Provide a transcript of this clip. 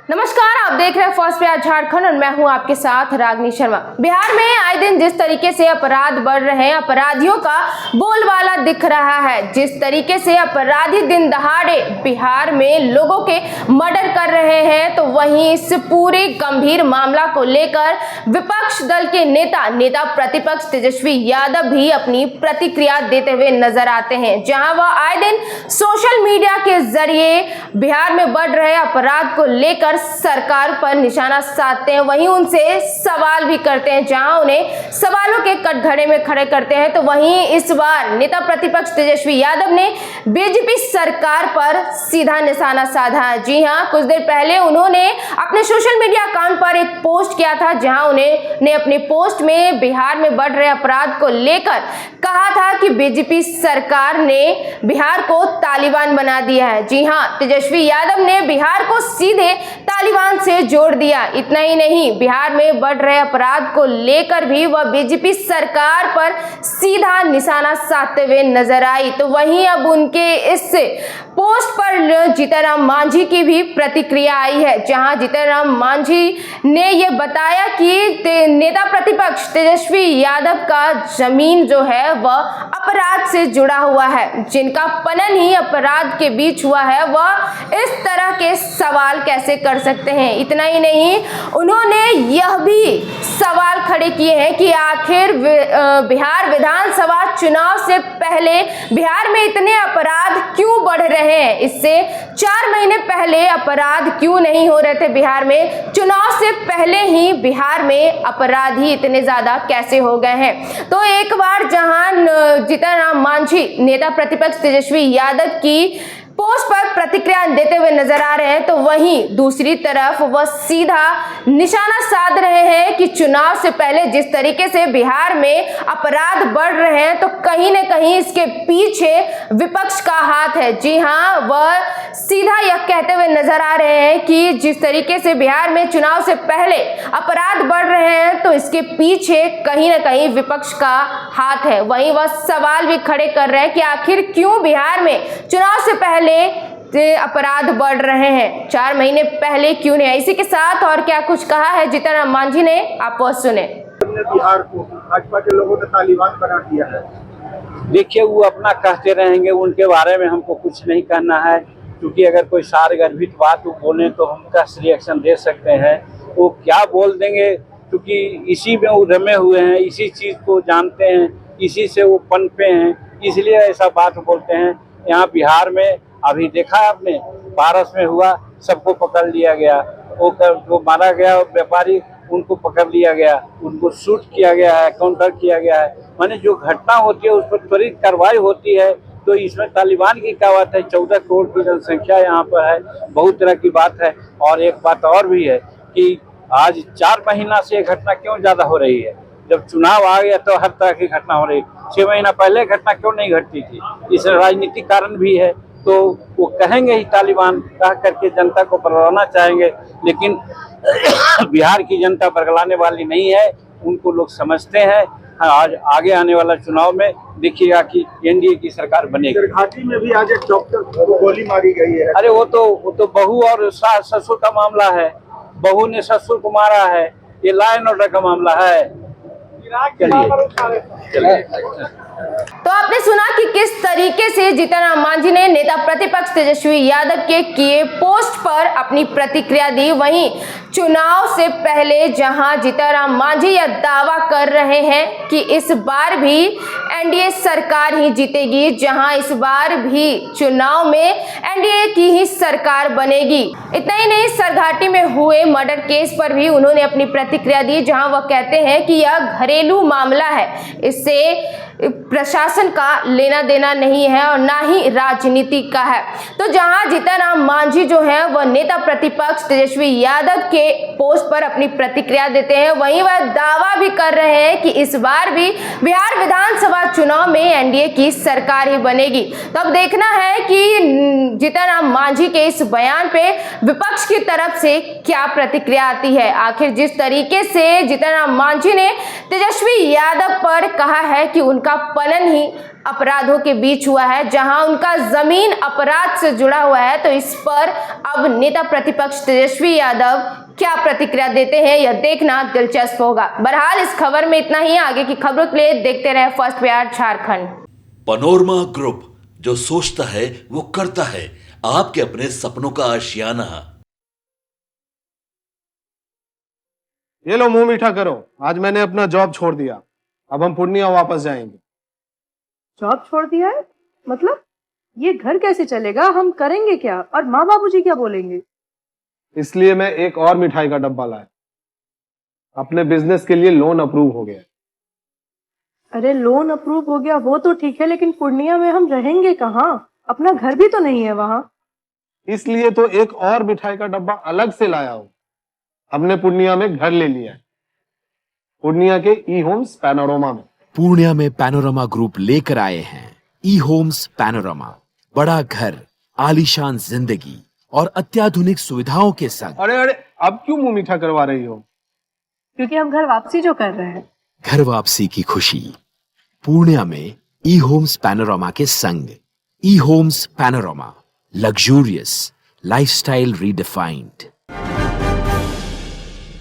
नमस्कार, आप देख रहे हैं फर्स्ट प्रयास झारखंड और मैं हूं आपके साथ रागनी शर्मा। बिहार में आए दिन जिस तरीके से अपराध बढ़ रहे हैं, अपराधियों का बोलबाला दिख रहा है। जिस तरीके से अपराधी दिन दहाड़े बिहार में लोगों के मर्डर कर रहे हैं, तो वहीं इस पूरे गंभीर मामला को लेकर विपक्ष दल के नेता प्रतिपक्ष तेजस्वी यादव भी अपनी प्रतिक्रिया देते हुए नजर आते हैं। जहां वह आए दिन सोशल मीडिया के जरिए बिहार में बढ़ रहे अपराध को लेकर सरकार पर निशाना साधते हैं, वहीं उनसे सवाल भी करते हैं। जहां उन्हें सवालों के कटघरे में खड़े करते हैं, तो वहीं इस बार नेता प्रतिपक्ष तेजस्वी यादव ने बीजेपी सरकार पर सीधा निशाना साधा। जी हां, कुछ देर पहले उन्होंने अपने सोशल मीडिया अकाउंट पर एक पोस्ट किया था, जहां उन्होंने अपने पोस्ट में बिहार में बढ़ रहे अपराध को लेकर कहा था कि बीजेपी सरकार ने बिहार को तालिबान बना दिया है। जी हां, तेजस्वी यादव ने बिहार को सीधे तालिबान से जोड़ दिया। इतना ही नहीं, बिहार में बढ़ रहे अपराध को लेकर भी वह बीजेपी सरकार पर सीधा निशाना साधते हुए नजर आई। तो वहीं अब उनके इस पोस्ट पर जीतनराम मांझी की भी प्रतिक्रिया आई है, जहां जीतनराम मांझी ने यह बताया कि नेता प्रतिपक्ष तेजस्वी यादव का जमीन जो है वह अपराध से जुड़ा हुआ है, जिनका पनन ही अपराध के बीच हुआ है, वह इस तरह के सवाल कैसे कर सकते हैं। इतना ही नहीं, उन्होंने यह भी सवाल खड़े किए हैं कि आखिर बिहार विधानसभा चुनाव से पहले बिहार में इतने अपराध क्यों बढ़ रहे हैं। इससे 4 महीने पहले अपराध क्यों नहीं हो रहे थे बिहार में, चुनाव से पहले ही बिहार में अपराधी इतने ज्यादा कैसे हो गए हैं। तो एक बार जहां जीतनराम मांझी नेता प्रतिपक्ष तेजस्वी यादव की पोस्ट पर प्रतिक्रिया देते हुए नजर आ रहे हैं, तो वहीं दूसरी तरफ वह सीधा निशाना साध रहे हैं कि चुनाव से पहले जिस तरीके से बिहार में अपराध बढ़ रहे हैं, तो कहीं न कहीं इसके पीछे विपक्ष का हाथ है। जी हां, वह सीधा यह कहते हुए नजर आ रहे हैं कि जिस तरीके से बिहार में चुनाव से पहले अपराध बढ़ रहे हैं, तो इसके पीछे कहीं न कहीं विपक्ष का हाथ है। वहीं वह सवाल भी खड़े कर रहे हैं कि आखिर क्यों बिहार में चुनाव से पहले अपराध बढ़ रहे हैं, 4 महीने पहले क्यों नहीं। इसी के साथ और क्या कुछ कहा है जीतनराम मांझी ने, आप वो सुने। बिहार को भाजपा के लोगों ने तालिबान बना दिया है। देखिए, वो अपना कहते रहेंगे, उनके बारे में हमको कुछ नहीं कहना है, क्योंकि अगर कोई सारगर्भित बात वो बोले तो हम क्या रिएक्शन दे सकते हैं। वो क्या बोल देंगे, क्योंकि इसी में वो रमे हुए हैं, इसी चीज़ को जानते हैं, इसी से वो पनपे हैं, इसलिए ऐसा बात बोलते हैं। यहाँ बिहार में अभी देखा आपने, पारस में हुआ, सबको पकड़ लिया गया, वो मारा गया व्यापारी, उनको पकड़ लिया गया, उनको शूट किया गया है, काउंटर किया गया है। माने जो घटना होती है उस पर त्वरित कार्रवाई होती है। तो इसमें तालिबान की क्या बात है, 14 करोड़ की जनसंख्या यहाँ पर है, बहुत तरह की बात है। और एक बात और भी है कि आज 4 महीना से ये घटना क्यों ज़्यादा हो रही है। जब चुनाव आ गया तो हर तरह की घटना हो रही है। 6 महीना पहले घटना क्यों नहीं घटती थी, इसमें राजनीतिक कारण भी है। तो वो कहेंगे ही तालिबान, कह करके जनता को बरगलाना चाहेंगे, लेकिन बिहार की जनता बरगलाने वाली नहीं है, उनको लोग समझते हैं। आज आगे आने वाला चुनाव में देखिएगा कि एनडीए की सरकार बनेगी। घाटी में भी आज एक डॉक्टर को गोली मारी गई है। अरे वो तो बहू और सास ससुर का मामला है, बहू ने ससुर को मारा है, ये लॉ एंड ऑर्डर का मामला है। चलिए। तो आपने सुना कि किस तरीके से जीतनराम मांझी ने नेता प्रतिपक्ष तेजस्वी यादव के किए पोस्ट पर अपनी प्रतिक्रिया दी। वहीं चुनाव से पहले जहां जीतनराम मांझी यह दावा कर रहे हैं कि इस बार भी एनडीए सरकार ही जीतेगी, जहां इस बार भी चुनाव में एनडीए की ही सरकार बनेगी। इतना ही नहीं, सरघाटी में हुए मर्डर केस पर भी उन्होंने अपनी प्रतिक्रिया दी, जहां वह कहते हैं कि यह घरेलू मामला है, इससे प्रशासन का लेना देना नहीं है और ना ही राजनीति का है। तो जहां जीतनराम मांझी जो है वह नेता प्रतिपक्ष तेजस्वी यादव के पोस्ट पर अपनी प्रतिक्रिया देते हैं, वहीं वह दावा भी कर रहे हैं कि इस बार भी बिहार विधानसभा चुनाव में एनडीए की सरकार ही बनेगी। तो अब देखना है कि जीतनराम मांझी के इस बयान पे विपक्ष की तरफ से क्या प्रतिक्रिया आती है। आखिर जिस तरीके से जीतनराम मांझी ने तेजस्वी यादव पर कहा है कि उनका उनका पलन ही अपराधों के बीच हुआ है, जहां उनका जमीन अपराध से जुड़ा हुआ है। तो इस पर अब नेता प्रतिपक्ष तेजस्वी यादव क्या प्रतिक्रिया देते हैं, यह देखना दिलचस्प होगा। बहरहाल इस खबर में इतना ही। आगे की खबरों के लिए देखते रहे first Bihar Jharkhand. Panorama group, जो सोचता है वो करता है। आपके अपने सपनों का आशियाना। ये लो, मुंह मीठा करो। आज मैंने अपना जॉब छोड़ दिया। अब हम पूर्णिया वापस जाएंगे। जॉब छोड़ दिया है? मतलब ये घर कैसे चलेगा? हम करेंगे क्या? और माँ बाबूजी क्या बोलेंगे? इसलिए मैं एक और मिठाई का डब्बा लाया। अपने बिजनेस के लिए लोन अप्रूव हो गया। अरे लोन अप्रूव हो गया वो तो ठीक है, लेकिन पूर्णिया में हम रहेंगे कहाँ? अपना घर भी तो नहीं है वहाँ। इसलिए तो एक और मिठाई का डब्बा अलग से लाया हूँ। हमने पूर्णिया में घर ले लिया है, पूर्णिया के ई होम्स पैनोरमा में। पूर्णिया में पैनोरमा ग्रुप लेकर आए हैं ई होम्स पैनोरमा। बड़ा घर, आलीशान जिंदगी और अत्याधुनिक सुविधाओं के संग। अरे अरे, अब क्यों मुंह मीठा करवा रही हो? क्योंकि हम घर वापसी जो कर रहे हैं। घर वापसी की खुशी पूर्णिया में ई होम्स पैनोरमा के संग। E homes panorama, luxurious lifestyle redefined.